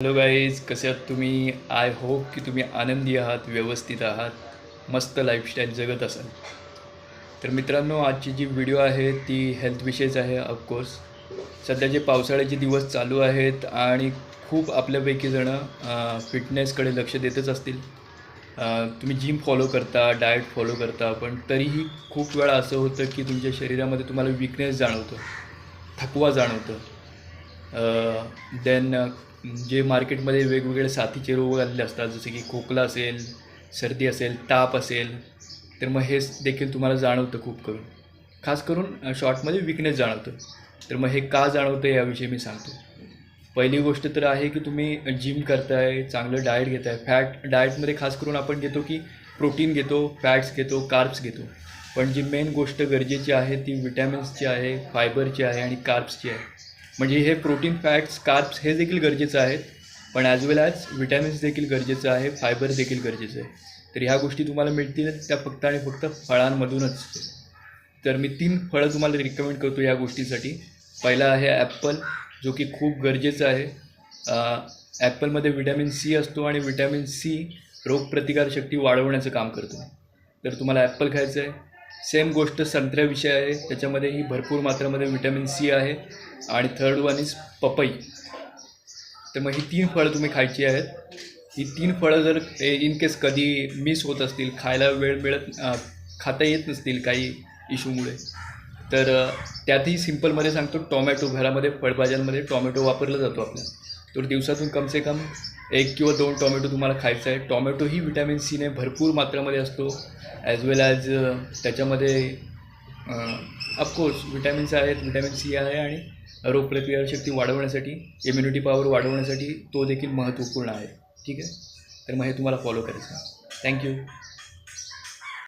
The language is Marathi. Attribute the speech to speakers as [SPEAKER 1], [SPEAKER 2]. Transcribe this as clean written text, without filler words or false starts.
[SPEAKER 1] हॅलो गाईज, कसे आहात तुम्ही? आय होप की तुम्ही आनंदी आहात, व्यवस्थित आहात, मस्त लाईफस्टाईल जगत असाल. तर मित्रांनो, आजची जी व्हिडिओ आहे ती हेल्थविषयीच आहे. ऑफकोर्स सध्या जे पावसाळ्याचे दिवस चालू आहेत आणि खूप आपल्यापैकी जणं फिटनेसकडे लक्ष देतच असतील. तुम्ही जिम फॉलो करता, डाएट फॉलो करता, पण तरीही खूप वेळा असं होतं की तुमच्या शरीरामध्ये तुम्हाला विकनेस जाणवतं, थकवा जाणवतं. देन जे मार्केटमध्ये वेगवेगळे साथीचे रोग आलेले असतात, जसे की खोकला असेल, सर्दी असेल, ताप असेल, तर मग हे देखील तुम्हाला जाणवतं खूप करून. खास करून शॉर्टमध्ये विकनेस जाणवतं. तर मग हे का जाणवतं याविषयी मी सांगतो. पहिली गोष्ट तर आहे की तुम्ही जिम करताय, चांगलं डाएट घेताय. डाएटमध्ये खास करून आपण घेतो की प्रोटीन घेतो, फॅट्स घेतो, कार्ब्स घेतो. पण जी मेन गोष्ट गरजेची आहे ती विटॅमिन्सची आहे, फायबरची आहे आणि कार्ब्सची आहे. म्हणजे हे प्रोटीन, फॅट्स, कार्ब्स हे देखील गरजेचं आहेत, पण ॲज वेल ॲज विटॅमिन्स देखील गरजेचं आहे, फायबर देखील गरजेचं आहे. तर ह्या गोष्टी तुम्हाला मिळतील त्या फक्त आणि फक्त फळांमधूनच. तर मी 3 फळं तुम्हाला रिकमेंड करतो या गोष्टीसाठी. पहिला आहे ॲपल, जो की खूप गरजेचं आहे. ॲपलमध्ये विटॅमिन सी असतो आणि विटॅमिन सी रोगप्रतिकारशक्ती वाढवण्याचं काम करतो. तर तुम्हाला ॲपल खायचं आहे. सेम गोष्ट संत्र्याविषयी आहे, त्याच्यामध्येही भरपूर मात्रामध्ये विटॅमिन सी आहे. आणि थर्ड वन इज पपई. तर मग ही 3 फळं तुम्ही खायची आहेत. ही 3 फळं जर इन केस कधी मिस होत असतील, खायला वेळ खाता येत नसतील काही इशूमुळे, तर त्यातही सिम्पलमध्ये सांगतो, टॉमॅटो. घरामध्ये फळभाज्यांमध्ये टॉमॅटो वापरला जातो आपल्या. तर दिवसातून कमसे कम 1 किंवा 2 टॉमॅटो तुम्हाला खायचा आहे. टॉमॅटोही विटॅमिन सीने भरपूर मात्रामध्ये असतो, ॲज वेल ॲज त्याच्यामध्ये ऑफकोर्स विटॅमिन्स आहेत, विटॅमिन सी आहे आणि रोगप्रतिकारशक्ती वाढवण्यासाठी, इम्युनिटी पॉवर वाढवण्यासाठी तो देखील महत्त्वपूर्ण आहे. ठीक आहे, तर मग हे तुम्हाला फॉलो करायचं आहे. थँक्यू.